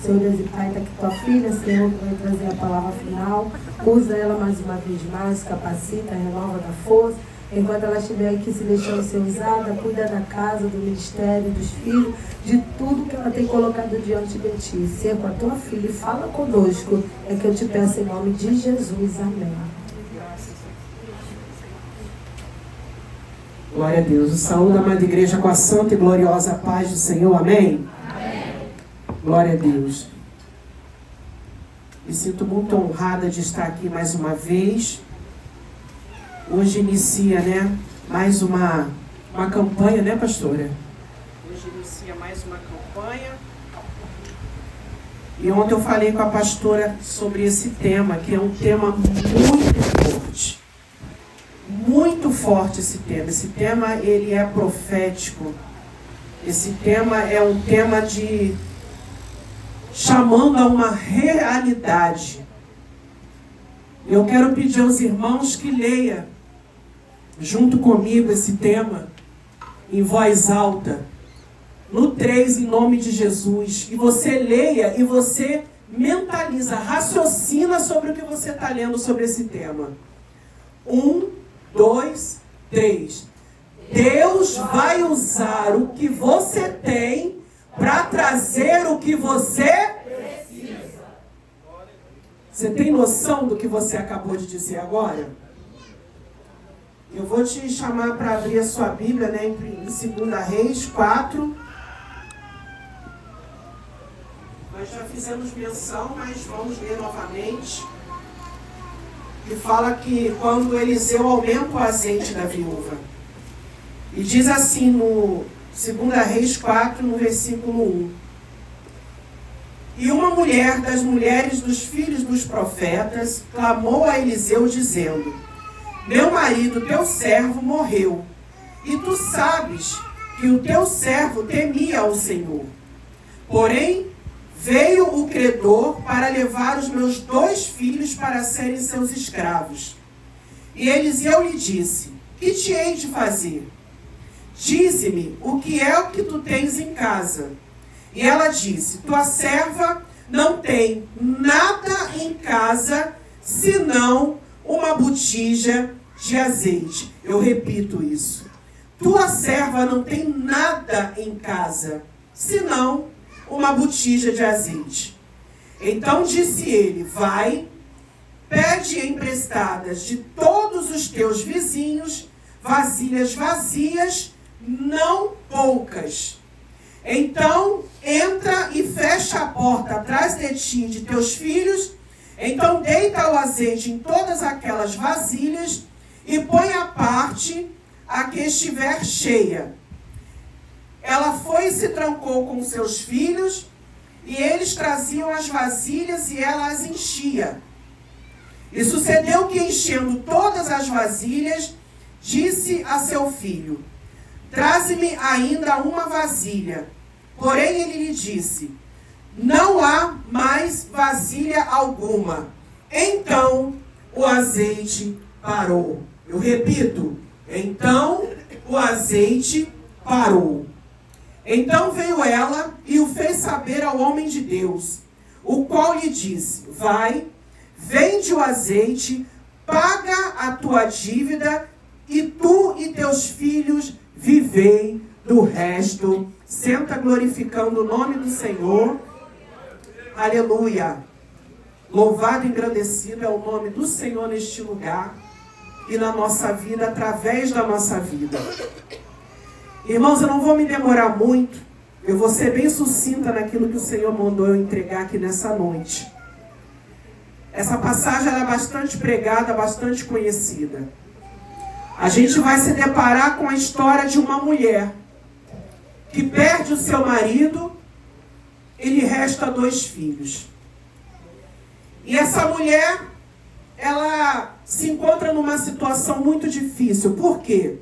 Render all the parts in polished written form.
Senhor Deus e Pai, está aqui tua filha, Senhor, que vai trazer a palavra final. Usa ela mais uma vez mais, capacita, renova da força. Enquanto ela estiver aqui se deixando ser usada, cuida da casa, do ministério, dos filhos, de tudo que ela tem colocado diante de ti. Ser com a tua filha e fala conosco. É que eu te peço em nome de Jesus. Amém. Glória a Deus. O saúde, amada igreja, com a santa e gloriosa paz do Senhor. Amém? Amém. Glória a Deus. Me sinto muito honrada de estar aqui mais uma vez. Hoje inicia, mais uma campanha, pastora? Hoje inicia mais uma campanha. E ontem eu falei com a pastora sobre esse tema, que é um tema muito forte. Muito forte esse tema. Esse tema, ele é profético. Esse tema é um tema de chamando a uma realidade. Eu quero pedir aos irmãos que leia junto comigo esse tema em voz alta. No 3, em nome de Jesus. E você leia e você mentaliza, raciocina sobre o que você está lendo sobre esse tema. 1, 2, 3. Deus vai usar o que você tem para trazer o que você precisa. Você tem noção do que você acabou de dizer agora? Eu vou te chamar para abrir a sua Bíblia, em 2 Reis 4. Nós já fizemos menção, mas vamos ler novamente. Que fala que quando Eliseu aumenta o azeite da viúva. E diz assim no 2 Reis 4, no versículo 1. E uma mulher das mulheres dos filhos dos profetas clamou a Eliseu dizendo: meu marido, teu servo, morreu. E tu sabes que o teu servo temia ao Senhor. Porém, veio o credor para levar os meus 2 filhos para serem seus escravos. E Eliseu lhe disse: que te hei de fazer? Dize-me o que é o que tu tens em casa. E ela disse: tua serva não tem nada em casa, senão uma botija de azeite. Eu repito isso. Tua serva não tem nada em casa, senão uma botija de azeite. Então disse ele: vai, pede emprestadas de todos os teus vizinhos vasilhas vazias, não poucas. Então entra e fecha a porta atrás de ti e de teus filhos. Então deita o azeite em todas aquelas vasilhas e põe à parte a que estiver cheia. Ela foi e se trancou com seus filhos, e eles traziam as vasilhas e ela as enchia. E sucedeu que, enchendo todas as vasilhas, disse a seu filho: traze-me ainda uma vasilha. Porém ele lhe disse: não há mais vasilha alguma. Então o azeite parou. Eu repito, então o azeite parou. Então veio ela e o fez saber ao homem de Deus, o qual lhe disse: vai, vende o azeite, paga a tua dívida, e tu e teus filhos vivei do resto. Senta glorificando o nome do Senhor. Aleluia. Louvado e engrandecido é o nome do Senhor neste lugar e na nossa vida, através da nossa vida. Irmãos, eu não vou me demorar muito. Eu vou ser bem sucinta naquilo que o Senhor mandou eu entregar aqui nessa noite. Essa passagem ela é bastante pregada, bastante conhecida. A gente vai se deparar com a história de uma mulher que perde o seu marido e lhe resta 2 filhos. E essa mulher, ela se encontra numa situação muito difícil. Por quê?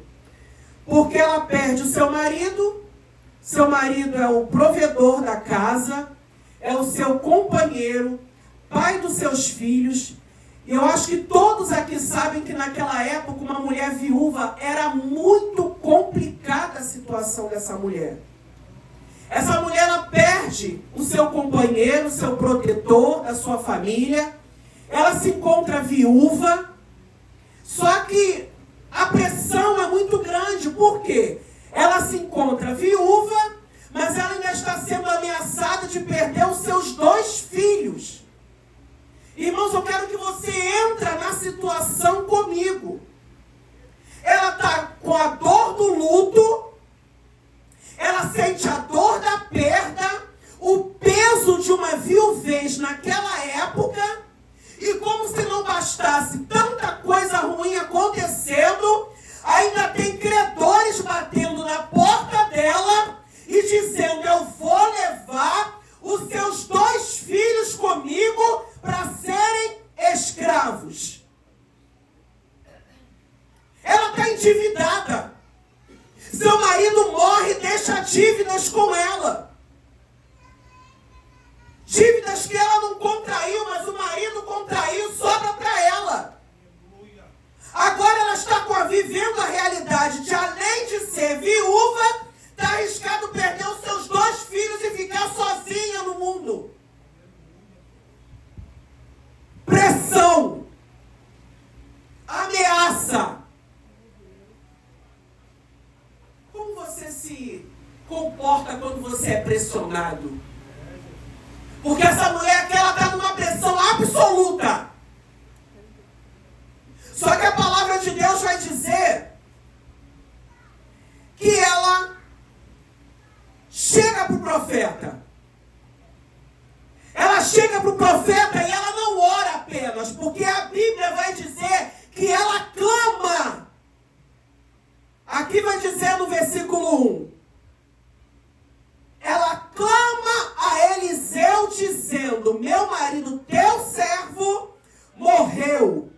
Porque ela perde o seu marido é o provedor da casa, é o seu companheiro, pai dos seus filhos. E eu acho que todos aqui sabem que naquela época uma mulher viúva era muito complicada a situação dessa mulher. Essa mulher, ela perde o seu companheiro, o seu protetor da sua família. Ela se encontra viúva. Só que a pressão é muito grande. Por quê? Ela se encontra viúva, mas ela ainda está sendo ameaçada de perder os seus 2 filhos. Irmãos, eu quero que você entre na situação comigo. Ela está com a dor do luto, ela sente a dor da perda, o peso de uma viuvez naquela época, e como se não bastasse tanta coisa ruim acontecendo, ainda tem credores batendo na porta dela e dizendo: eu vou levar os seus 2 filhos comigo para serem escravos. Ela está endividada. Seu marido morre e deixa dívidas com ela. Dívidas que ela não contraiu, mas o marido contraiu, sobra para ela. Agora ela está vivendo a realidade de, além de ser viúva, está arriscado perder os seus 2 filhos e ficar sozinha no mundo. Pressão. Ameaça. Como você se comporta quando você é pressionado? Porque essa mulher aqui, ela está numa pressão absoluta. Só que a palavra de Deus vai dizer que ela chega para o profeta. Ela chega para o profeta e ela não ora apenas, porque a Bíblia vai dizer que ela clama. Aqui vai dizer no versículo 1. Ela clama a Eliseu dizendo: meu marido, teu servo, morreu.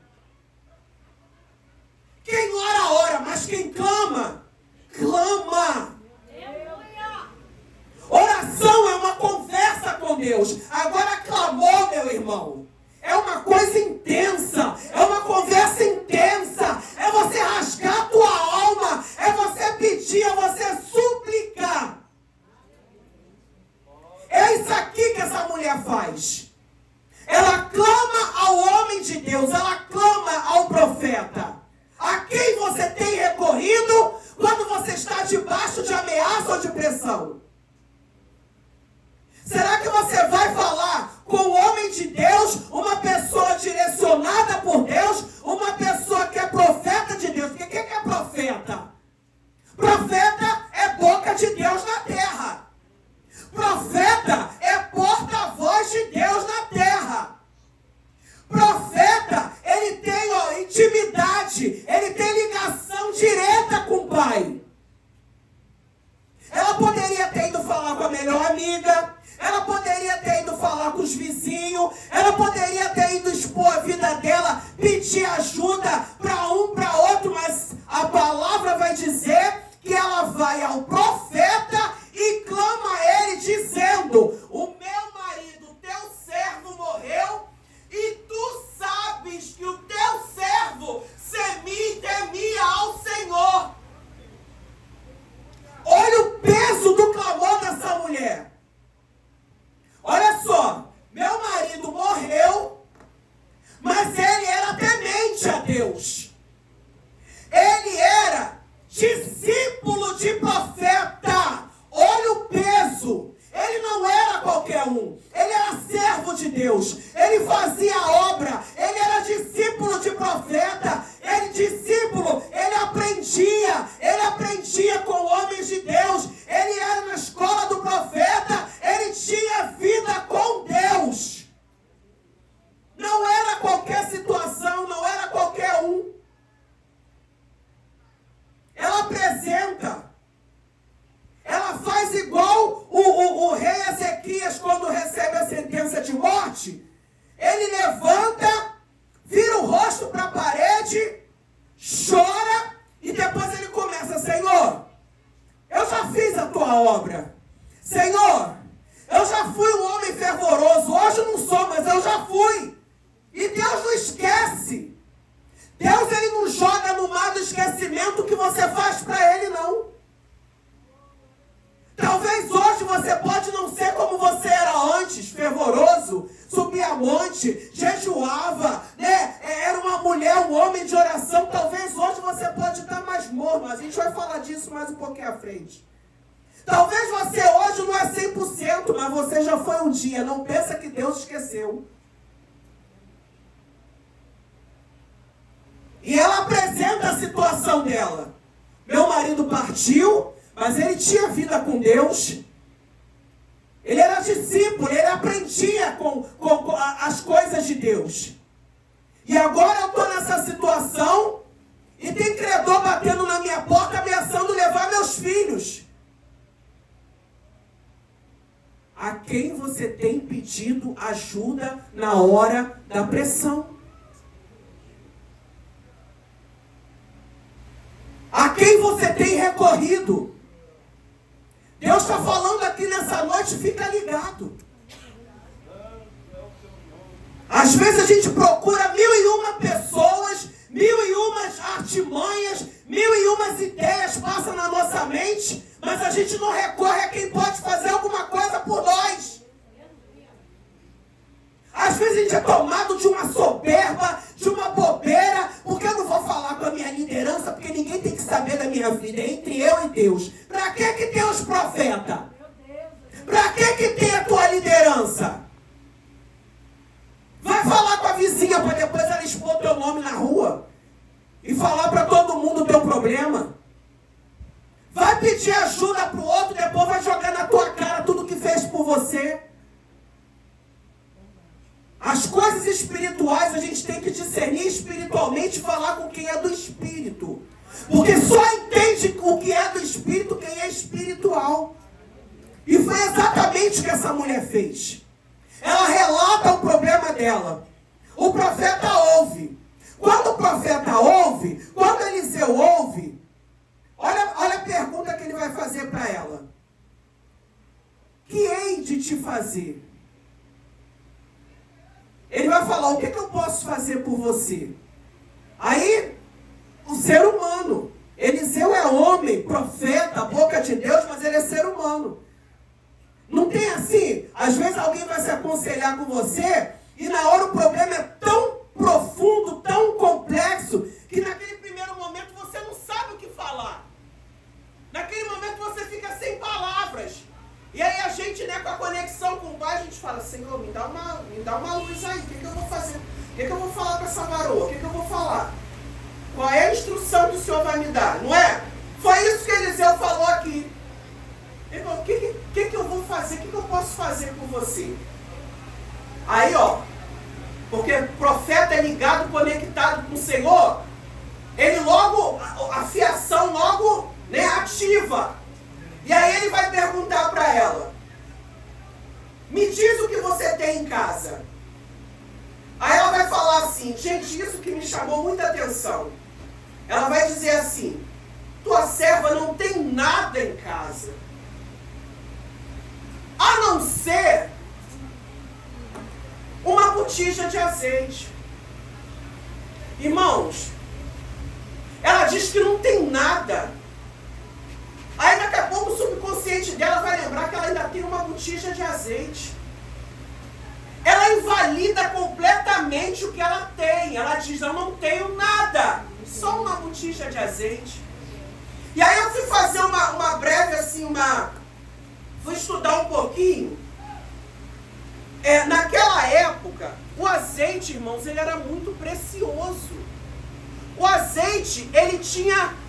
Quem ora, ora, mas quem clama, clama. Oração é uma conversa com Deus. Agora, clamor, meu irmão, é uma coisa intensa, é uma conversa intensa, é você rasgar a tua alma, é você pedir, é você suplicar. É isso aqui que essa mulher faz. Ela clama ao homem de Deus, ela clama ao profeta. A quem você tem recorrido quando você está debaixo de ameaça ou de pressão? Será que você vai falar com o homem de Deus, uma pessoa direcionada por Deus, uma pessoa que é profeta de Deus? Porque quem é profeta? Profeta é boca de Deus na terra. Profeta é porta-voz de Deus na terra. Profeta, ele tem intimidade, ele tem ligação direta com o Pai. Ela poderia ter ido falar com a melhor amiga, ela poderia ter ido falar com os vizinhos, ela poderia ter ido expor a vida dela, pedir ajuda para um, para outro, mas a palavra vai dizer que ela vai ao profeta e clama a ele dizendo: o meu marido, teu servo, morreu, e tu sabes que o teu servo temia ao Senhor. Olha o peso do clamor dessa mulher. Olha só, meu marido morreu, mas ele era temente a Deus. Ele era discípulo de profeta. Olha o peso. Ele não era qualquer um. Ele era servo de Deus. Ele fazia a obra. Ele era discípulo de profeta. Ele aprendia com homens de Deus. Ele era na escola do profeta. Ele tinha vida com Deus. Não era qualquer situação, não era qualquer um. Ela apresenta. Ela faz igual o rei Ezequias quando recebe a sentença de morte. Ele levanta, vira o rosto para a parede, chora e depois ele começa: Senhor, eu já fiz você já foi um dia. Não pensa que Deus esqueceu. E ela apresenta a situação dela. Meu marido partiu, mas ele tinha vida com Deus. Ele era discípulo, ele aprendia com as coisas de Deus. E agora eu estou nessa situação e tem credor batendo na minha porta, ameaçando levar meus filhos. A quem você tem pedido ajuda na hora da pressão? A quem você tem recorrido? Deus está falando aqui nessa noite, fica ligado. Às vezes a gente procura 1001 pessoas, 1001 artimanhas, 1001 ideias passam na nossa mente, mas a gente não recorre a quem pode fazer alguma coisa por nós. Às vezes a gente é tomado de uma soberba, de uma bobeira, porque eu não vou falar com a minha liderança, porque ninguém tem que saber da minha vida, é entre eu e Deus. Para que tem os profetas? Para que tem a tua liderança? Vai falar com a vizinha para depois ela expor teu nome na rua e falar para todo mundo o teu problema. Vai pedir ajuda para o outro, depois vai jogar na tua cara tudo que fez por você. As coisas espirituais a gente tem que discernir espiritualmente e falar com quem é do Espírito. Porque só entende o que é do Espírito quem é espiritual. E foi exatamente o que essa mulher fez. Ela relata o problema dela. O profeta ouve. Quando o profeta ouve, quando Eliseu ouve, olha a pergunta que ele vai fazer para ela. Que hei de te fazer? Ele vai falar, o que eu posso fazer por você? Aí, o ser humano. Eliseu é homem, profeta, boca de Deus, mas ele é ser humano. Não tem assim? Às vezes alguém vai se aconselhar com você e na hora o problema é tão profundo, tão complexo, que naquele primeiro momento você não sabe o que falar. Naquele momento você fica sem palavras. E aí a gente, com a conexão com o Pai, a gente fala, Senhor, me dá uma luz aí, o que eu vou fazer? O que eu vou falar com essa varoa? O que eu vou falar? Qual é a instrução que o Senhor vai me dar? Não é? Foi isso que Eliseu falou aqui. Ele falou, o que eu vou fazer? O que eu posso fazer por você? Aí, porque o profeta é ligado, conectado com o Senhor, ele logo, a fiação logo, ativa. E aí ele vai perguntar para ela, me diz o que você tem em casa. Aí ela vai falar assim, gente, isso que me chamou muita atenção. Ela vai dizer assim, tua serva não tem nada em casa, a não ser uma botija de azeite. Irmãos, ela diz que não tem nada. Aí daqui a pouco o subconsciente dela vai lembrar que ela ainda tem uma botija de azeite. Ela invalida completamente o que ela tem. Ela diz, eu não tenho nada, só uma botija de azeite. E aí eu fui fazer uma breve, assim, fui estudar um pouquinho. Naquela época, o azeite, irmãos, ele era muito precioso. O azeite, ele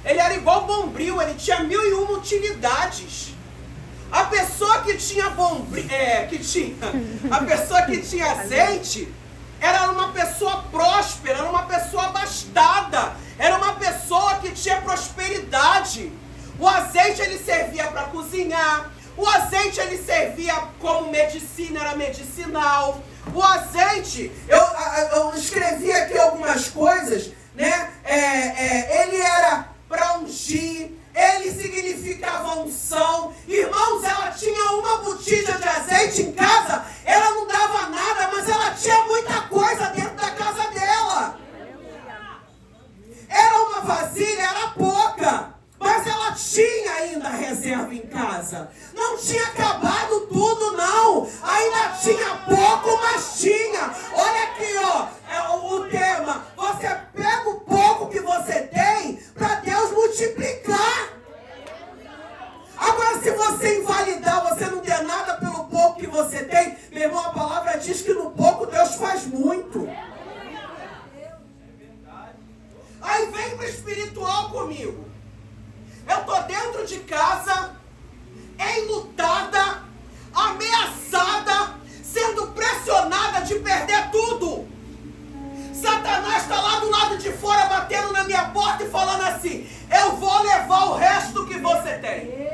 era igual bombril, ele tinha 1001 utilidades. A pessoa que tinha a pessoa que tinha azeite, era uma pessoa próspera, era uma pessoa abastada, era uma pessoa que tinha prosperidade. O azeite, ele servia para cozinhar, o azeite, ele servia como medicina, era medicinal. O azeite, eu escrevi aqui algumas coisas, ele era para ungir, ele significava unção. Irmãos, ela tinha uma botija de azeite em casa, ela não dava nada, mas ela tinha muita coisa dentro da casa dela. Era uma vasilha, era pouca, mas ela tinha ainda reserva em casa. Não tinha acabado tudo, não. Ainda tinha pouco, mas tinha. Olha aqui, o tema. Você pega o pouco que você tem para Deus multiplicar. Agora, se você invalidar, você não der nada pelo pouco que você diz que no pouco Deus faz muito. Aí vem para o espiritual comigo. Eu estou dentro de casa, enlutada, ameaçada, sendo pressionada de perder tudo. Satanás está lá do lado de fora batendo na minha porta e falando assim: eu vou levar o resto que você tem.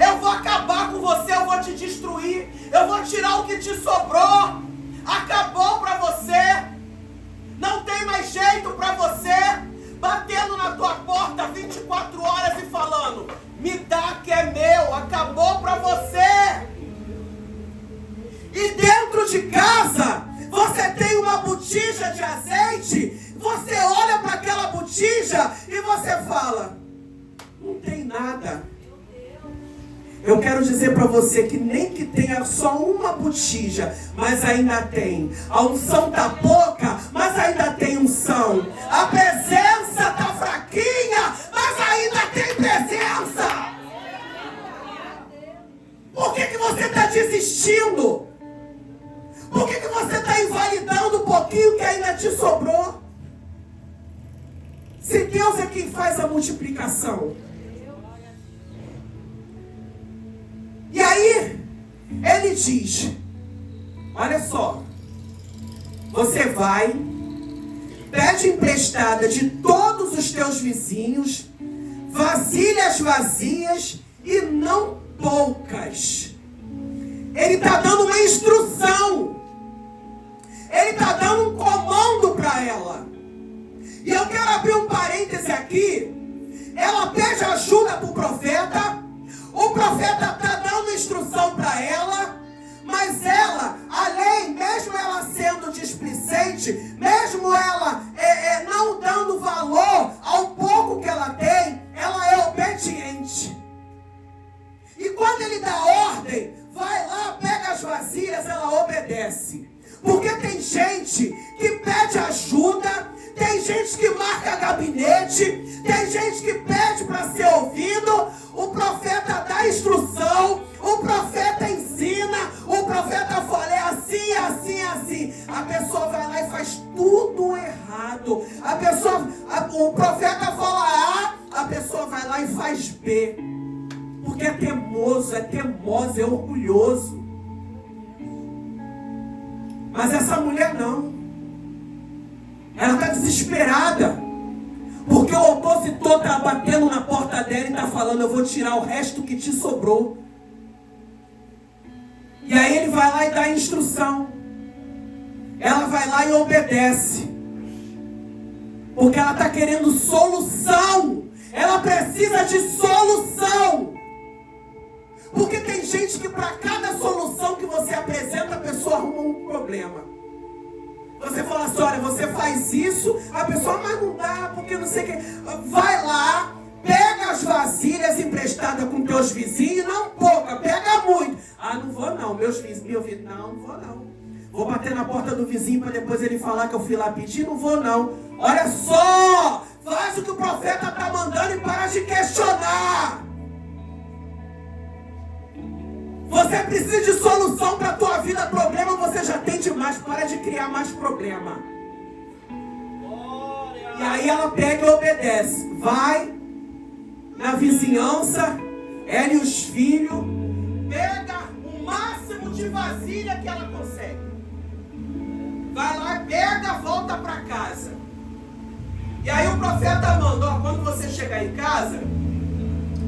Eu vou acabar com você, eu vou te destruir. Eu vou tirar o que te sobrou. Acabou para você. Não tem mais jeito para você. Batendo na tua porta 24 horas e falando: me dá que é meu. Acabou para você. E dentro de casa, você tem uma botija de azeite. Você olha para aquela botija e você fala: não tem nada. Eu quero dizer para você que nem que tenha só uma botija, mas ainda tem. A unção tá pouca, mas ainda tem unção. A presença tá fraquinha, mas ainda tem presença. Por que você está desistindo? Por que você está invalidando um pouquinho que ainda te sobrou? Se Deus é quem faz a multiplicação. E aí, ele diz: olha só, você vai, pede emprestada de todos os teus vizinhos, vasilhas vazias e não poucas. Ele está dando uma instrução. Ele está dando um comando para ela. E eu quero abrir um parêntese aqui. Ela pede ajuda para o profeta. O profeta está dando instrução para ela. Mas ela, além, mesmo ela sendo displicente, mesmo ela não dando valor ao pouco que ela tem, ela é obediente. E quando ele dá ordem, vai lá, pega as vasilhas, ela obedece. Porque tem gente que pede ajuda, tem gente que marca gabinete, tem gente que pede para ser ouvido. O profeta dá instrução, o profeta ensina, o profeta fala: é assim, assim, assim. A pessoa vai lá e faz tudo errado. O profeta fala A, a pessoa vai lá e faz B. Porque é teimoso, é teimosa, é orgulhoso. Mas essa mulher não. Ela está desesperada. Porque o opositor está batendo na porta dela e está falando: eu vou tirar o resto que te sobrou. E aí ele vai lá e dá a instrução. Ela vai lá e obedece. Porque ela está querendo solução. Ela precisa de solução. Porque tem gente que para cada solução que você apresenta, a pessoa arruma um problema. Você fala assim: olha, você faz isso, a pessoa: mas não dá, porque não sei o que. Vai lá, pega as vasilhas emprestadas com teus vizinhos, não pouca, pega muito. Ah, não vou não, meus vizinhos, não vou não. Vou bater na porta do vizinho para depois ele falar que eu fui lá pedir, não vou não. Olha só, faz o que o profeta está mandando e para de questionar. Você precisa de solução para a tua vida. Problema você já tem demais. Para de criar mais problema. E aí ela pega e obedece. Vai na vizinhança, ela e os filhos, pega o máximo de vasilha que ela consegue. Vai lá, pega, volta para casa. E aí o profeta mandou: quando você chegar em casa,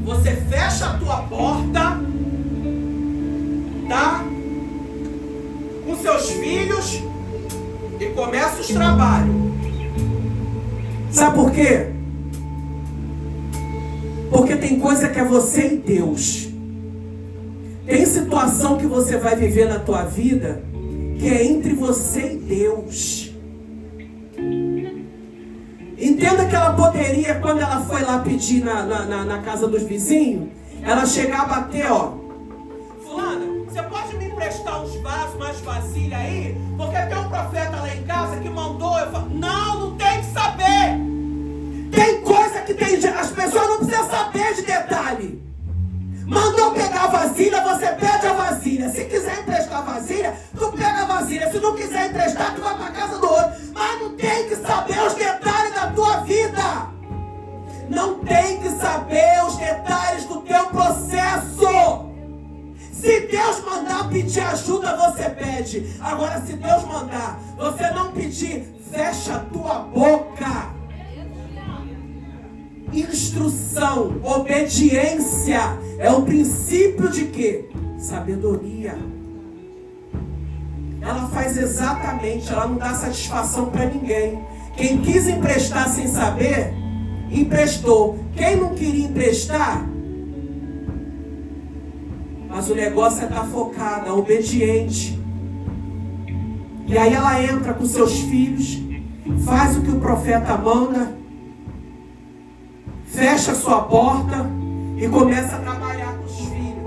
você fecha a tua porta, tá? Com seus filhos e começa os trabalhos. Sabe por quê? Porque tem coisa que é você e Deus. Tem situação que você vai viver na tua vida que é entre você e Deus. Entenda que ela poderia, quando ela foi lá pedir na casa dos vizinhos, ela chegar a bater: ó, fulana, você pode me emprestar uns vasos, umas vasilhas aí? Porque tem um profeta lá em casa que mandou. Eu falo: não tem que saber. Tem coisa que tem, as pessoas não precisam saber de detalhe. Mandou pegar a vasilha, você pede a vasilha. Se quiser emprestar a vasilha, tu pega a vasilha. emprestar, tu vai para casa do outro. Mas não tem que saber os detalhes da tua vida. Não tem que saber os detalhes do teu processo. Se Deus mandar pedir ajuda, você pede. Agora, se Deus mandar você não pedir, fecha a tua boca. Instrução, obediência é o princípio de quê? Sabedoria. Ela faz exatamente, ela não dá satisfação para ninguém. Quem quis emprestar sem saber, emprestou. Quem não queria emprestar, mas o negócio é estar focada, obediente. E aí ela entra com seus filhos, faz o que o profeta manda, fecha sua porta e começa a trabalhar com os filhos.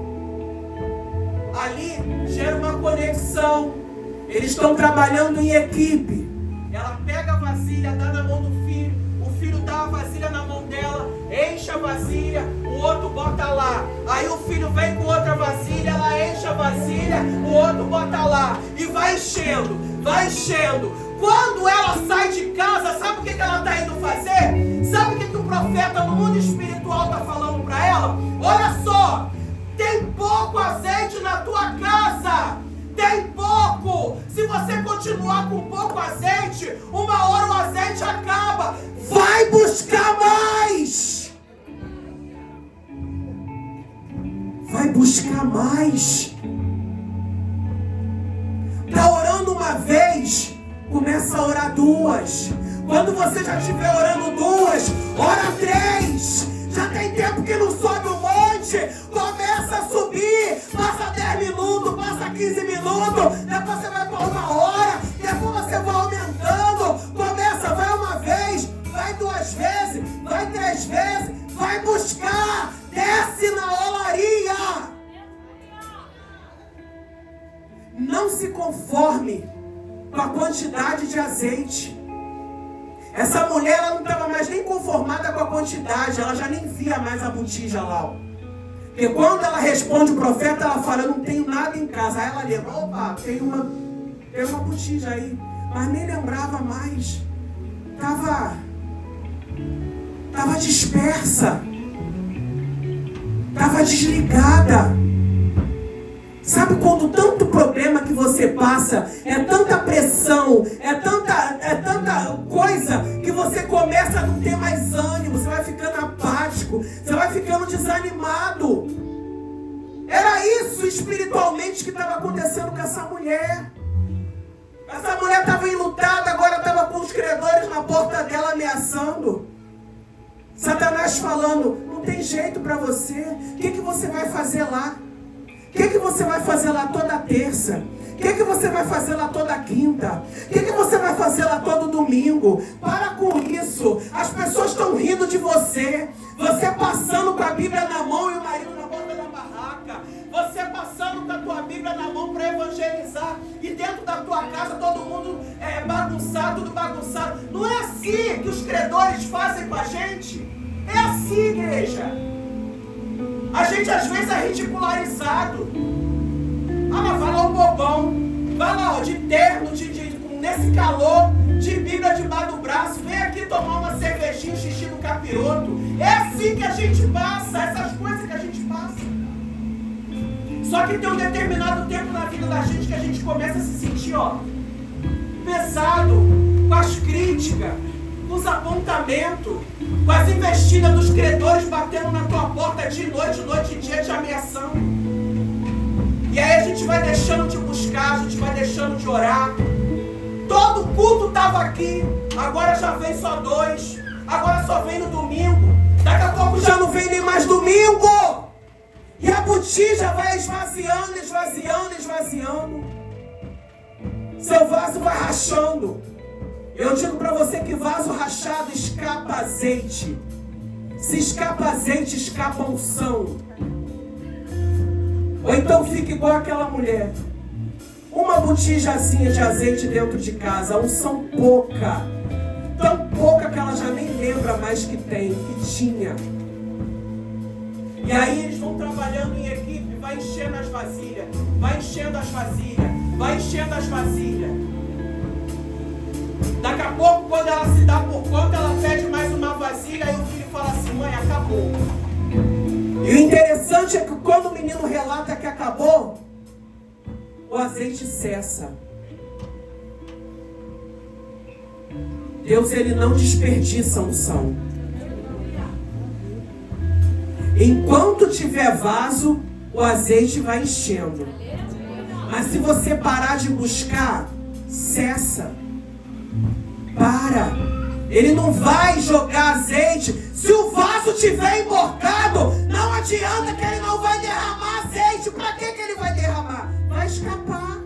Ali gera uma conexão. Eles estão trabalhando em equipe. Ela pega a vasilha, dá na mão do filho, o filho dá a vasilha na mão dela, enche a vasilha, o outro bota lá. Aí o filho vem com outra vasilha, ela enche a vasilha, o outro bota lá. E vai enchendo, vai enchendo. Quando ela sai de casa, sabe o que ela está indo fazer? Sabe o que o profeta no mundo espiritual está falando para ela? Olha só, tem pouco azeite na tua casa. Tem pouco. Se você continuar com pouco azeite, uma hora o azeite acaba. Vai buscar mais. Vai buscar mais. Está orando uma vez, começa a orar duas. Quando você já estiver orando duas, ora três. Já tem tempo que não sobe um monte, começa a subir, passa 10 minutos, passa 15 minutos, depois você vai para uma hora, depois você vai aumentando, começa, vai uma vez, vai duas vezes, vai 3 vezes, vai buscar, desce na olaria. Não se conforme com a quantidade de azeite. Essa mulher, ela não estava mais nem conformada com a quantidade, ela já nem via mais a botija lá. Porque quando ela responde o profeta, ela fala, eu não tenho nada em casa. Aí ela lembra, opa, tem uma botija aí. Mas nem lembrava mais. Estava dispersa. Estava desligada. Sabe quando tanto problema que você passa, é tanta pressão, é tanta coisa, que você começa a não ter mais ânimo, você vai ficando apático, você vai ficando desanimado. Era isso espiritualmente que estava acontecendo com essa mulher. Essa mulher estava enlutada, agora estava com os credores na porta dela ameaçando. Satanás falando, não tem jeito para você, o que você vai fazer lá? O que você vai fazer lá toda terça? O que você vai fazer lá toda quinta? O que você vai fazer lá todo domingo? Para com isso. As pessoas estão rindo de você. Você passando com a Bíblia na mão e o marido na porta da barraca. Você passando com a tua Bíblia na mão para evangelizar. E dentro da tua casa todo mundo é bagunçado, tudo bagunçado. Não é assim que os credores fazem com a gente. É assim, igreja. A gente às vezes é ridicularizado. Ah, mas vai lá o bobão. Vai lá, ó, de terno, nesse calor, de Bíblia debaixo do braço. Vem aqui tomar uma cervejinha, xixi no capiroto. É assim que a gente passa, essas coisas que a gente passa. Só que tem um determinado tempo na vida da gente que a gente começa a se sentir, ó, pesado, com as críticas, com os apontamentos, com as investidas dos credores batendo na tua porta de noite e dia, te ameaçando. E aí a gente vai deixando de buscar, a gente vai deixando de orar. Todo culto estava aqui, agora já vem só 2, agora só vem no domingo. Daqui a pouco já não vem nem mais domingo. E a botija vai esvaziando, esvaziando, esvaziando. Seu vaso vai rachando. Eu digo para você que vaso rachado escapa azeite. Se escapa azeite, escapa unção. Ou então fica igual aquela mulher. Uma botijazinha de azeite dentro de casa, unção pouca. Tão pouca que ela já nem lembra mais que tem, que tinha. E aí eles vão trabalhando em equipe, vai enchendo as vasilhas, vai enchendo as vasilhas, vai enchendo as vasilhas. Daqui a pouco, quando ela se dá por conta, ela pede mais uma vasilha e o filho fala assim: mãe, acabou. E o interessante é que quando o menino relata que acabou, o azeite cessa. Deus, ele não desperdiça unção. Enquanto tiver vaso, o azeite vai enchendo. Mas se você parar de buscar, cessa. Para. Ele não vai jogar azeite. Se o vaso tiver emborcado, não adianta que ele não vai derramar azeite. Para que ele vai derramar? Vai escapar.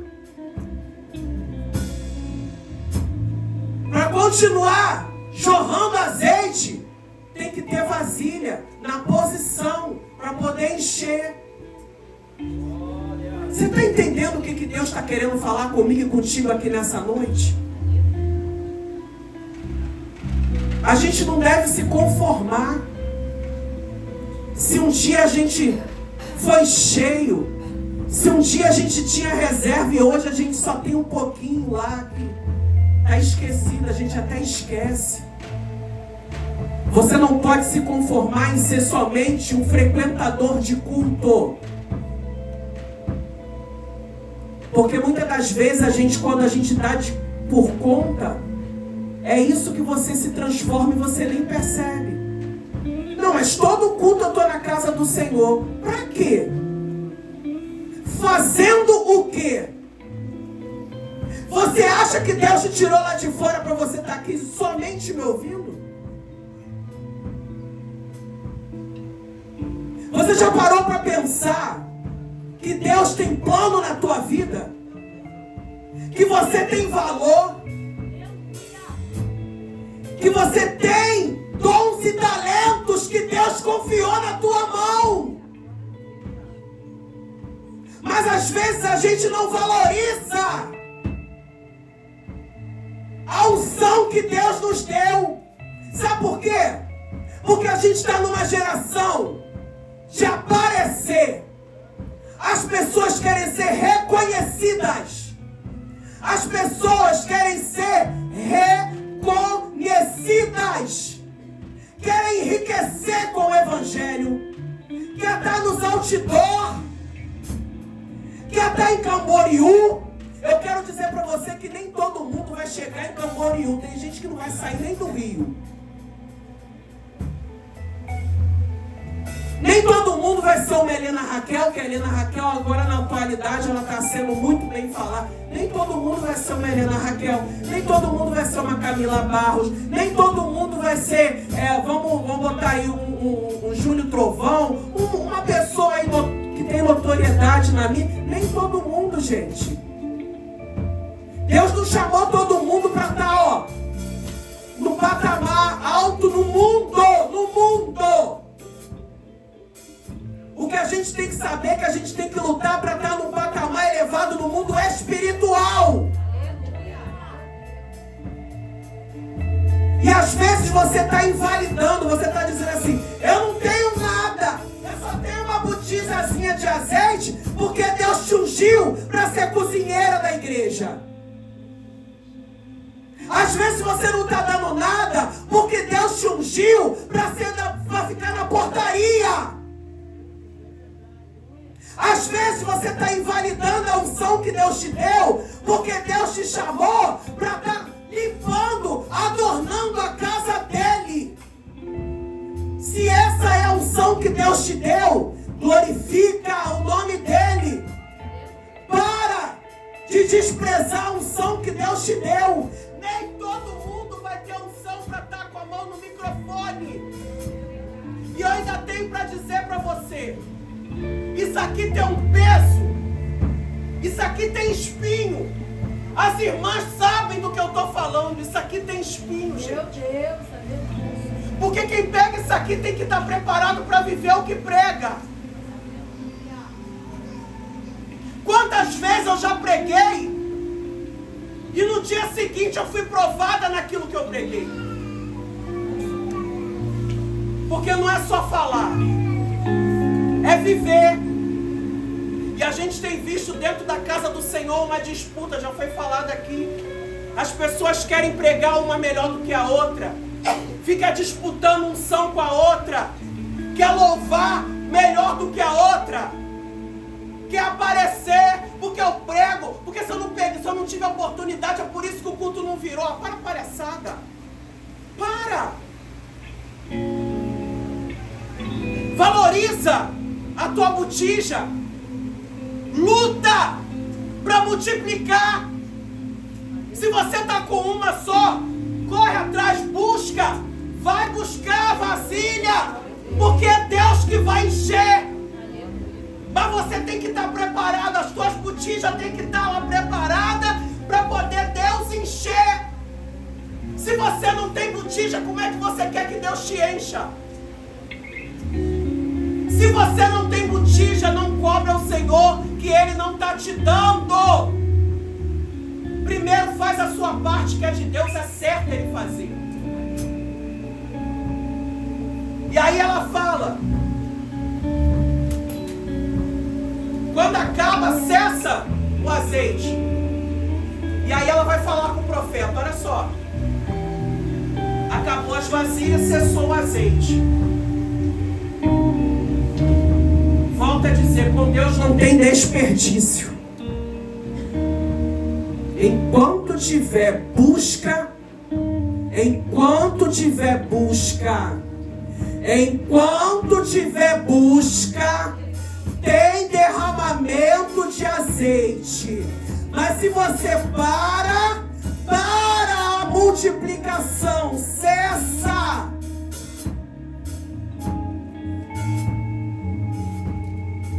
Para continuar jorrando azeite, tem que ter vasilha na posição para poder encher. Você está entendendo o que Deus está querendo falar comigo e contigo aqui nessa noite? A gente não deve se conformar. Se um dia a gente foi cheio, se um dia a gente tinha reserva e hoje a gente só tem um pouquinho lá que está esquecido, a gente até esquece. Você não pode se conformar em ser somente um frequentador de culto. Porque muitas das vezes a gente, quando a gente dá por conta, é isso que você se transforma e você nem percebe. Não, mas todo culto eu estou na casa do Senhor. Para quê? Fazendo o quê? Você acha que Deus te tirou lá de fora para você estar aqui somente me ouvindo? Você já parou para pensar que Deus tem plano na tua vida? Que você tem valor? Que você tem dons e talentos que Deus confiou na tua mão? Mas às vezes a gente não valoriza a unção que Deus nos deu. Sabe por quê? Porque a gente está numa geração de aparecer. As pessoas querem ser reconhecidas. As pessoas querem ser reconhecidas. Querem enriquecer com o Evangelho. Quer estar nos outdoor. Quer estar em Camboriú. Eu quero dizer para você que nem todo mundo vai chegar em Camboriú. Tem gente que não vai sair nem do Rio. Nem todo mundo vai ser uma Helena Raquel, que a Helena Raquel agora na atualidade ela está sendo muito bem falada. Nem todo mundo vai ser uma Helena Raquel, nem todo mundo vai ser uma Camila Barros, nem todo mundo vai ser, vamos botar aí um Júlio Trovão, uma pessoa aí que tem notoriedade na mídia. Nem todo mundo, gente. Deus não chamou todo mundo para estar, no patamar alto no mundo. O que a gente tem que saber é que a gente tem que lutar para estar num patamar elevado no mundo espiritual. E às vezes você está invalidando, você está dizendo assim: eu não tenho nada, eu só tenho uma botijazinha de azeite, porque Deus te ungiu para ser cozinheira da igreja. Às vezes você não está dando nada, porque Deus te ungiu para ficar na portaria. Às vezes você está invalidando a unção que Deus te deu, porque Deus te chamou para estar limpando, adornando a casa dele. Se essa é a unção que Deus te deu, glorifica o nome dele. Para de desprezar a unção que Deus te deu. Nem todo mundo vai ter unção para estar com a mão no microfone. E eu ainda tenho para dizer para você: isso aqui tem um peso. Isso aqui tem espinho. As irmãs sabem do que eu estou falando. Isso aqui tem espinho, gente. Meu Deus, porque quem pega isso aqui tem que estar preparado para viver o que prega. Quantas vezes eu já preguei e no dia seguinte eu fui provada naquilo que eu preguei. Porque não é só falar, é viver. E a gente tem visto dentro da casa do Senhor uma disputa, já foi falado aqui. As pessoas querem pregar uma melhor do que a outra. Fica disputando unção com a outra. Quer louvar melhor do que a outra. Quer aparecer porque eu prego. Porque se eu não tive oportunidade, é por isso que o culto não virou. Para a palhaçada. Para. Valoriza a tua botija. Luta para multiplicar. Se você está com uma só, corre atrás, busca. Vai buscar a vasilha, porque é Deus que vai encher. Mas você tem que estar preparado, as tuas botijas têm que estar lá preparadas para poder Deus encher. Se você não tem botija, como é que você quer que Deus te encha? Se você não tem botija, não cobra ao Senhor que Ele não está te dando. Primeiro faz a sua parte, que é de Deus, é certo Ele fazer. E aí ela fala, quando acaba, cessa o azeite. E aí ela vai falar com o profeta, olha só. Acabou as vasilhas, cessou o azeite. Volta a dizer, com Deus não tem desperdício. Enquanto tiver busca, tem derramamento de azeite. Mas se você para a multiplicação, cessa.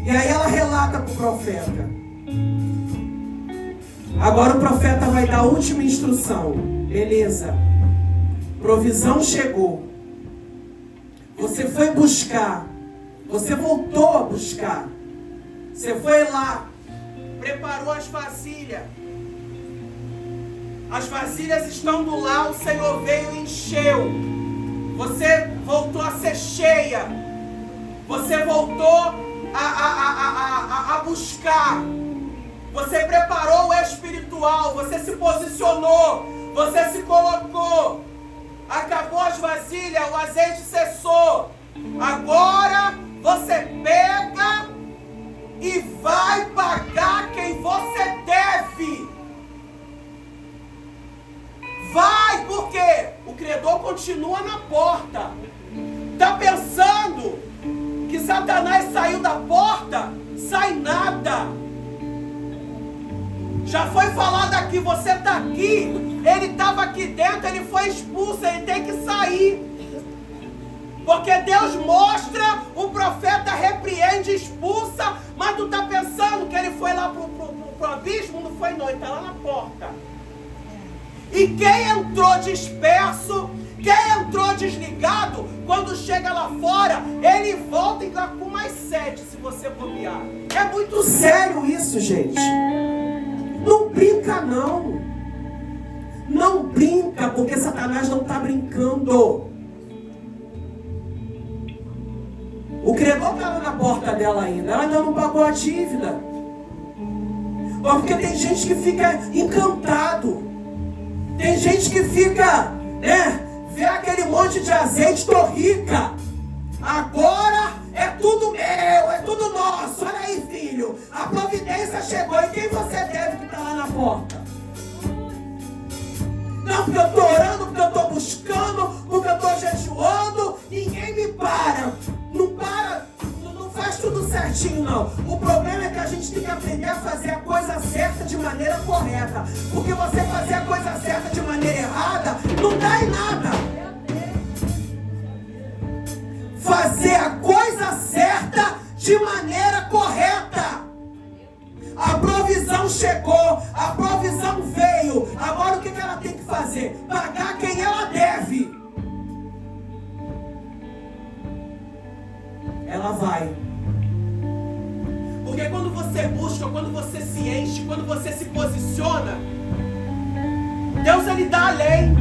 E aí ela relata para o profeta. Agora o profeta vai dar a última instrução. Beleza. Provisão chegou. Você foi buscar. Você voltou a buscar. Você foi lá. Preparou as vasilhas. As vasilhas estão do lá. O Senhor veio e encheu. Você voltou a ser cheia. Você voltou a buscar. Você preparou o espiritual, você se posicionou, você se colocou. Acabou as vasilhas, o azeite cessou. Agora você pega e vai pagar quem você deve. Vai, porque o credor continua na porta. Está pensando que Satanás saiu da porta? Sai nada. Já foi falado aqui, você está aqui, ele estava aqui dentro, ele foi expulso, ele tem que sair. Porque Deus mostra, o profeta repreende, expulsa, mas tu está pensando que ele foi lá pro abismo? Não foi não, ele está lá na porta. E quem entrou disperso, quem entrou desligado, quando chega lá fora, ele volta e dá com mais sede, se você bobear. É muito sério isso, gente. Não brinca não. Não brinca, porque Satanás não está brincando. O credor está lá na porta dela ainda. Ela ainda não pagou a dívida. Porque tem gente que fica encantado. Tem gente que fica, vê aquele monte de azeite, tô rica. Agora é tudo meu, é tudo nosso. Olha aí, filho, a providência chegou. E quem você deve que está lá na porta? Não, porque eu estou orando, porque eu estou buscando, porque eu estou jejuando. Ninguém me para. Não para, não faz tudo certinho, não. O problema é que a gente tem que aprender a fazer a coisa certa de maneira correta. Porque você fazer a coisa certa de maneira errada não dá em nada. Fazer a coisa certa de maneira correta. A provisão chegou, a provisão veio. Agora o que ela tem que fazer? Pagar quem ela deve. Ela vai. Porque quando você busca, quando você se enche, quando você se posiciona, Deus ele dá além.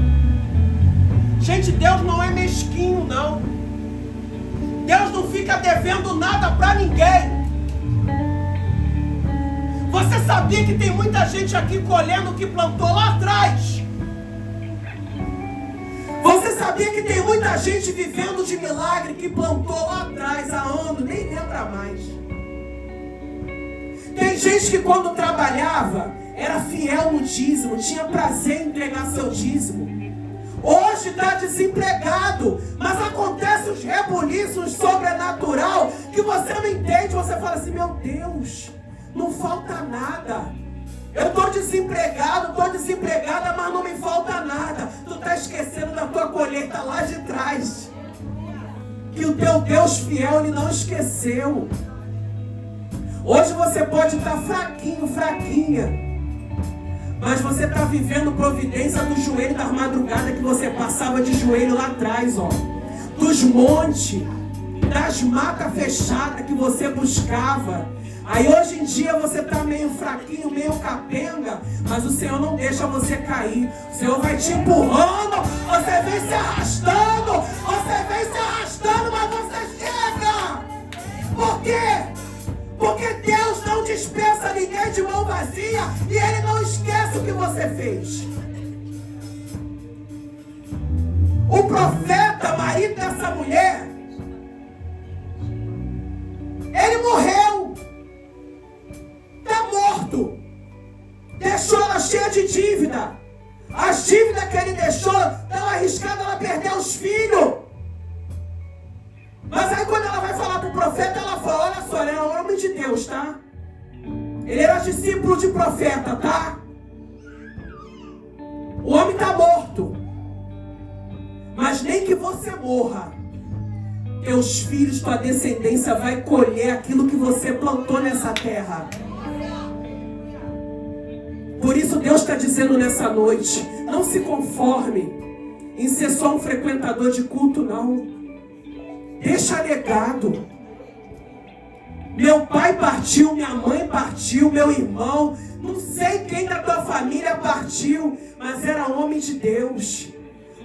Gente, Deus não é mesquinho, não. Deus não fica devendo nada para ninguém. Você sabia que tem muita gente aqui colhendo o que plantou lá atrás? sabia que tem muita gente vivendo de milagre que plantou lá atrás, há anos, nem lembra mais. Tem gente que quando trabalhava, era fiel no dízimo, tinha prazer em entregar seu dízimo. Hoje está desempregado, mas acontece os rebuliços sobrenatural que você não entende. Você fala assim, meu Deus, não falta nada. Eu estou desempregado, estou desempregada, mas não me falta nada. Tu está esquecendo da tua colheita lá de trás. Que o teu Deus fiel, Ele não esqueceu. Hoje você pode estar fraquinho, fraquinha, mas você está vivendo providência do joelho da madrugada que você passava de joelho lá atrás, ó. Dos montes, das matas fechadas que você buscava. Aí hoje em dia você está meio fraquinho, meio capenga, mas o Senhor não deixa você cair. O Senhor vai te empurrando, você vem se arrastando, mas você chega. Por quê? Porque Deus não dispensa ninguém de mão vazia e Ele não esquece o que você fez. O profeta, marido dessa mulher, ele morreu. Está morto. Deixou ela cheia de dívida. As dívidas que ele deixou, estava arriscada ela perder os filhos. Mas aí quando ela vai falar para o profeta, ela fala, olha só, ele era um homem de Deus, tá? Ele era discípulo de profeta, tá? O homem está morto. Mas nem que você morra, teus filhos, tua descendência vai colher aquilo que você plantou nessa terra. Por isso Deus está dizendo nessa noite, não se conforme em ser só um frequentador de culto, não. Deixa legado. Meu pai partiu, minha mãe partiu, meu irmão, não sei quem da tua família partiu, mas era homem de Deus.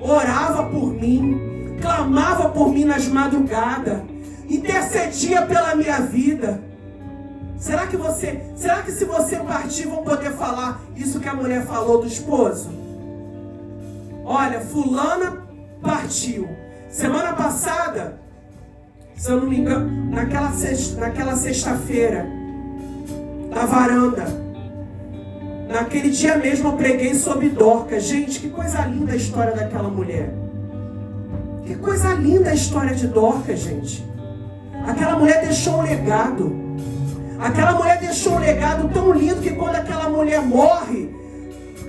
Orava por mim, clamava por mim nas madrugadas, intercedia pela minha vida. Será que se você partir vão poder falar isso que a mulher falou do esposo? Olha, fulana partiu. Semana passada, se eu não me engano, naquela sexta-feira, na varanda, naquele dia mesmo eu preguei sobre Dorcas. Gente, que coisa linda a história daquela mulher. Que coisa linda a história de Dorcas, gente. Aquela mulher deixou um legado. Aquela mulher deixou um legado tão lindo que quando aquela mulher morre,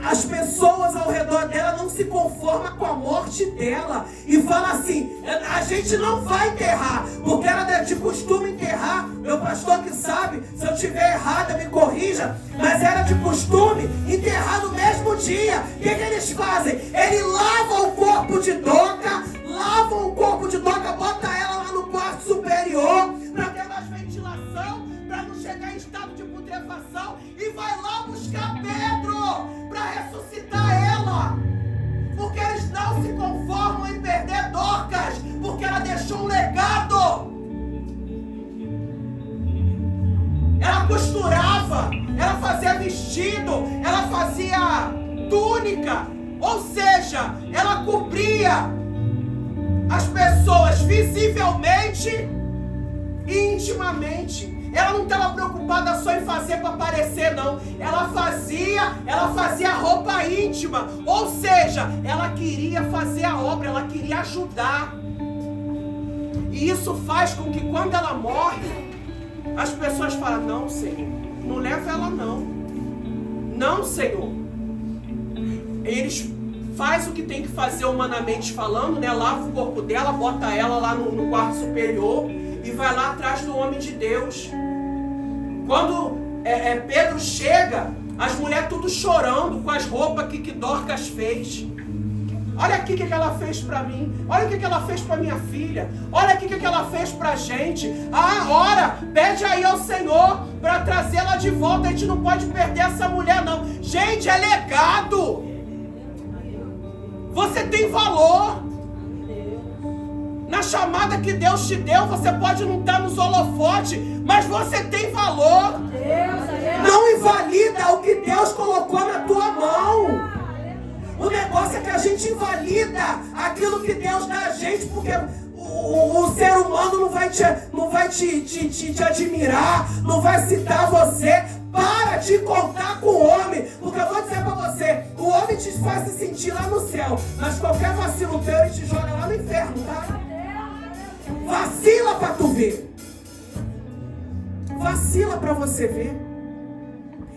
as pessoas ao redor dela não se conformam com a morte dela e falam assim, a gente não vai enterrar, porque era de costume enterrar. Meu pastor que sabe, se eu estiver errada me corrija, mas era de costume enterrar no mesmo dia. O que eles fazem? Eles lavam o corpo de Dorcas, bota ela lá no quarto superior para ter mais ventilação, para não chegar em estado de putrefação, e vai lá buscar Pedro para ressuscitar ela, porque eles não se conformam em perder Dorcas, porque ela deixou um legado. Ela costurava, ela fazia vestido, ela fazia túnica, ou seja, ela cobria as pessoas visivelmente e intimamente. Ela não estava preocupada só em fazer para aparecer, não. Ela fazia roupa íntima. Ou seja, ela queria fazer a obra, ela queria ajudar. E isso faz com que quando ela morre, as pessoas falam, não, Senhor, não leva ela não. Não, Senhor. Eles fazem o que tem que fazer humanamente falando, né? Lava o corpo dela, bota ela lá no quarto superior e vai lá atrás do homem de Deus. Quando Pedro chega, as mulheres tudo chorando com as roupas que Dorcas fez. Olha aqui o que ela fez para mim. Olha o que ela fez para minha filha. Olha aqui o que ela fez para a gente. Ora, pede aí ao Senhor para trazê-la de volta. A gente não pode perder essa mulher, não. Gente, é legado. Você tem valor. Na chamada que Deus te deu, você pode não estar nos holofotes, mas você tem valor. Não invalida o que Deus colocou na tua mão. O negócio é que a gente invalida aquilo que simplesmente porque o ser humano não vai te admirar, não vai citar você. Para de contar com o homem, porque eu vou dizer pra você, o homem te faz se sentir lá no céu, mas qualquer vacilo teu ele te joga lá no inferno, tá? Vacila pra tu ver. Vacila pra você ver.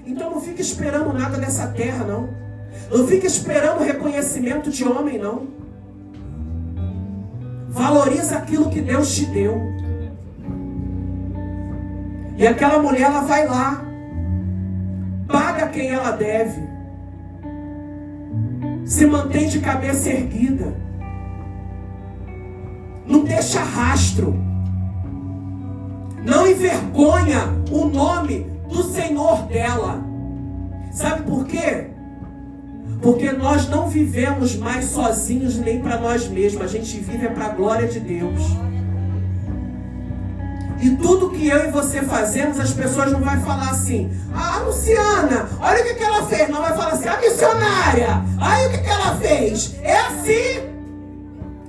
Então não fica esperando nada dessa terra, não. Não fica esperando reconhecimento de homem, não. Valoriza aquilo que Deus te deu. E aquela mulher, ela vai lá, paga quem ela deve, se mantém de cabeça erguida, não deixa rastro, não envergonha o nome do Senhor dela. Sabe por quê? Porque nós não vivemos mais sozinhos nem para nós mesmos, a gente vive para a glória de Deus. E tudo que eu e você fazemos, as pessoas não vão falar assim: ah, a Luciana, olha o que ela fez. Não vai falar assim: a missionária, olha o que ela fez. É assim.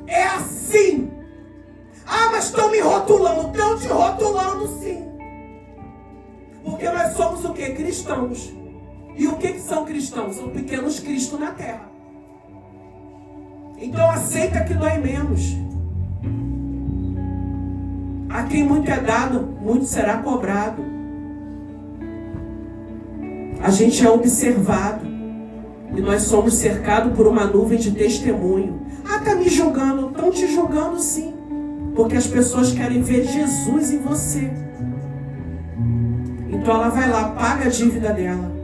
É assim. Ah, mas estão me rotulando. Estão te rotulando, sim. Porque nós somos o quê? Cristãos. E o que são cristãos? São pequenos cristos na terra. Então aceita que dói menos. A quem muito é dado, muito será cobrado. A gente é observado. E nós somos cercados por uma nuvem de testemunho. Ah, tá me julgando. Estão te julgando, sim. Porque as pessoas querem ver Jesus em você. Então ela vai lá, paga a dívida dela.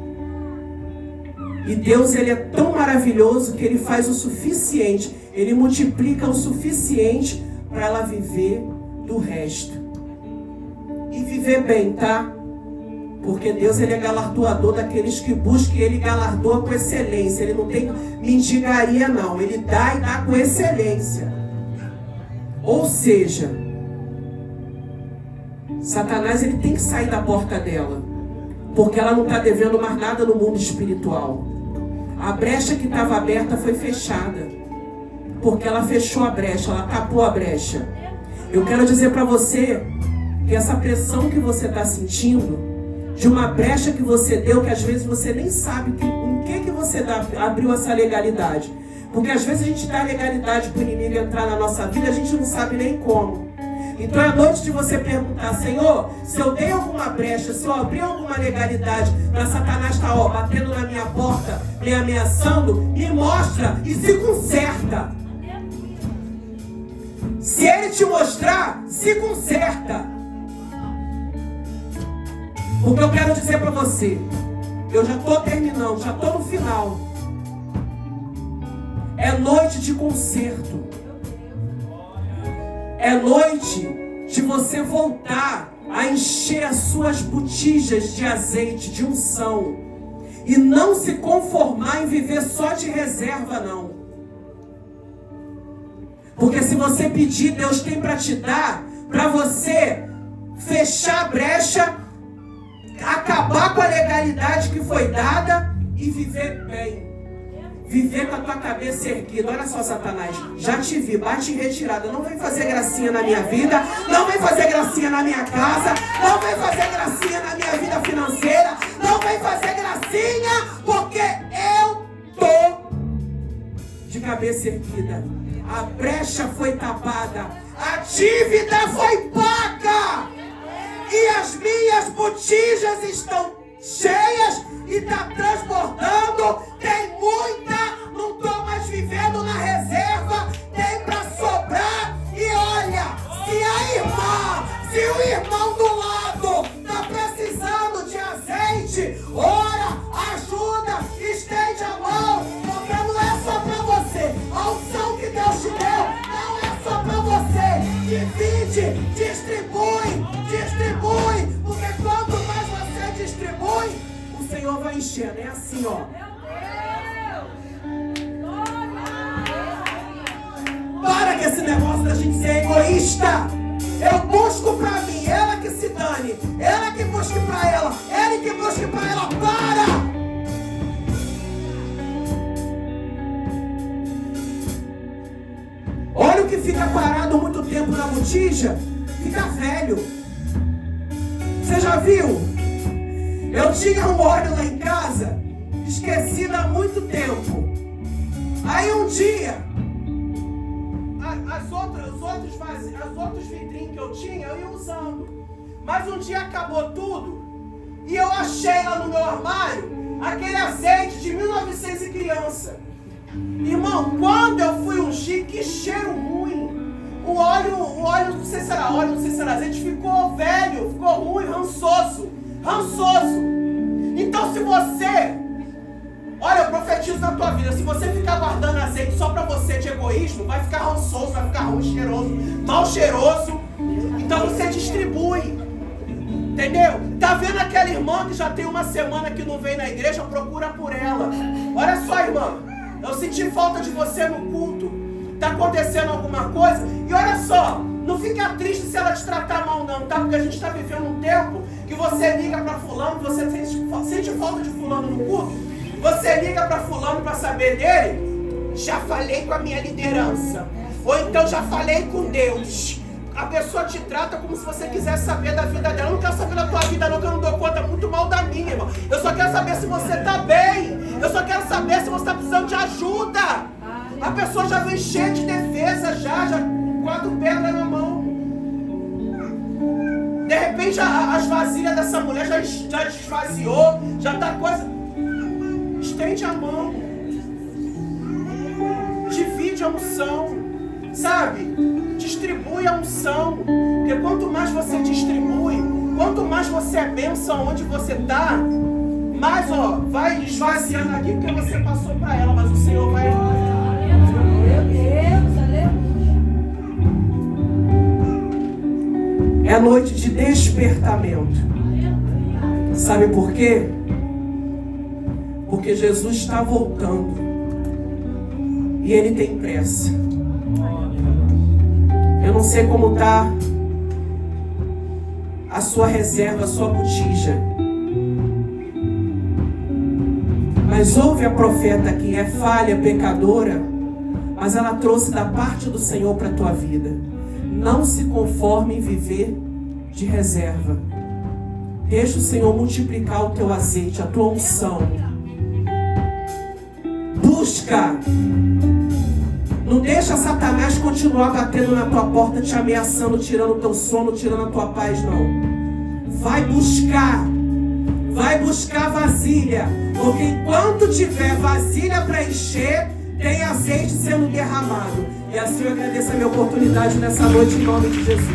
E Deus, ele é tão maravilhoso que ele faz o suficiente. Ele multiplica o suficiente para ela viver do resto. E viver bem, tá? Porque Deus, ele é galardoador daqueles que buscam, e ele galardoa com excelência. Ele não tem mendigaria, não. Ele dá e dá com excelência. Ou seja, Satanás, ele tem que sair da porta dela, porque ela não está devendo mais nada no mundo espiritual. A brecha que estava aberta foi fechada, porque ela fechou a brecha, ela tapou a brecha. Eu quero dizer para você que essa pressão que você está sentindo, de uma brecha que você deu, que às vezes você nem sabe em que você abriu essa legalidade. Porque às vezes a gente dá legalidade para o inimigo entrar na nossa vida, a gente não sabe nem como. Então é noite de você perguntar: Senhor, se eu dei alguma brecha, se eu abri alguma legalidade para Satanás estar batendo na minha porta, me ameaçando, me mostra e se conserta. Se ele te mostrar, se conserta. Porque eu quero dizer para você, eu já estou terminando, já estou no final. É noite de conserto. É noite de você voltar a encher as suas botijas de azeite, de unção. E não se conformar em viver só de reserva, não. Porque se você pedir, Deus tem para te dar, para você fechar a brecha, acabar com a legalidade que foi dada e viver bem. Viver com a tua cabeça erguida. Olha só, Satanás, já te vi, bate em retirada. Não vem fazer gracinha na minha vida, não vem fazer gracinha na minha casa, não vem fazer gracinha na minha vida financeira, não vem fazer gracinha, porque eu tô de cabeça erguida. A brecha foi tapada, a dívida foi paga, e as minhas botijas estão cheias e está transbordando. Tem muita, não estou mais vivendo na reserva, tem para sobrar. E olha, se o irmão do lado está precisando de azeite, ora, ajuda, estende a mão, porque não é só para você. A unção que Deus te deu não é só para você. Divide, distribui, porque quanto mais você distribui, o Senhor vai enchendo. É assim, ó. Para com esse negócio da gente ser egoísta. Eu busco pra mim, ela que se dane, ela que busque pra ela, ele que busque pra ela. Para! Olha o que fica parado muito tempo na botija, fica velho. Você já viu? Eu tinha um óleo lá em casa, esquecido há muito tempo. Aí um dia, as outros vidrinhos que eu tinha, eu ia usando. Mas um dia acabou tudo e eu achei lá no meu armário aquele azeite de 1900 e criança. Irmão, quando eu fui ungir, que cheiro ruim. O óleo, não sei se era óleo, não sei se era azeite, ficou velho, ficou ruim, rançoso. Então se você, olha, eu profetizo na tua vida, se você ficar guardando azeite só pra você de egoísmo, vai ficar rançoso, vai ficar ruim, cheiroso, mal cheiroso. Então você distribui. Entendeu? Tá vendo aquela irmã que já tem uma semana que não vem na igreja? Procura por ela. Olha só, irmã, eu senti falta de você no culto. Tá acontecendo alguma coisa? E olha só, não fica triste se ela te tratar mal não, tá? Porque a gente tá vivendo um tempo que você liga pra fulano, você sente falta de fulano no culto, você liga pra fulano pra saber dele, já falei com a minha liderança, ou então já falei com Deus. A pessoa te trata como se você quisesse saber da vida dela. Eu não quero saber da tua vida não, que eu não dou conta, muito mal da minha, irmão. Eu só quero saber se você tá bem. Eu só quero saber se você tá precisando de ajuda. A pessoa já vem cheia de defesa, já 4 pedras na mão. De repente as vasilhas dessa mulher já esvaziou, já tá coisa. Estende a mão. Divide a unção. Sabe? Distribui a unção. Porque quanto mais você distribui, quanto mais você é bênção onde você está, mais vai esvaziando aqui, porque você passou para ela, mas o Senhor vai. Meu Deus, aleluia. É noite de despertamento. Sabe por quê? Porque Jesus está voltando e Ele tem pressa. Eu não sei como está a sua reserva, a sua botija. Mas houve a profeta que é falha, pecadora, mas ela trouxe da parte do Senhor para a tua vida. Não se conforme em viver de reserva. Deixa o Senhor multiplicar o teu azeite, a tua unção. Busca. Não deixa Satanás continuar batendo na tua porta, te ameaçando, tirando o teu sono, tirando a tua paz, não. Vai buscar vasilha, porque enquanto tiver vasilha para encher, tem azeite sendo derramado. E assim eu agradeço a minha oportunidade nessa noite, em nome de Jesus.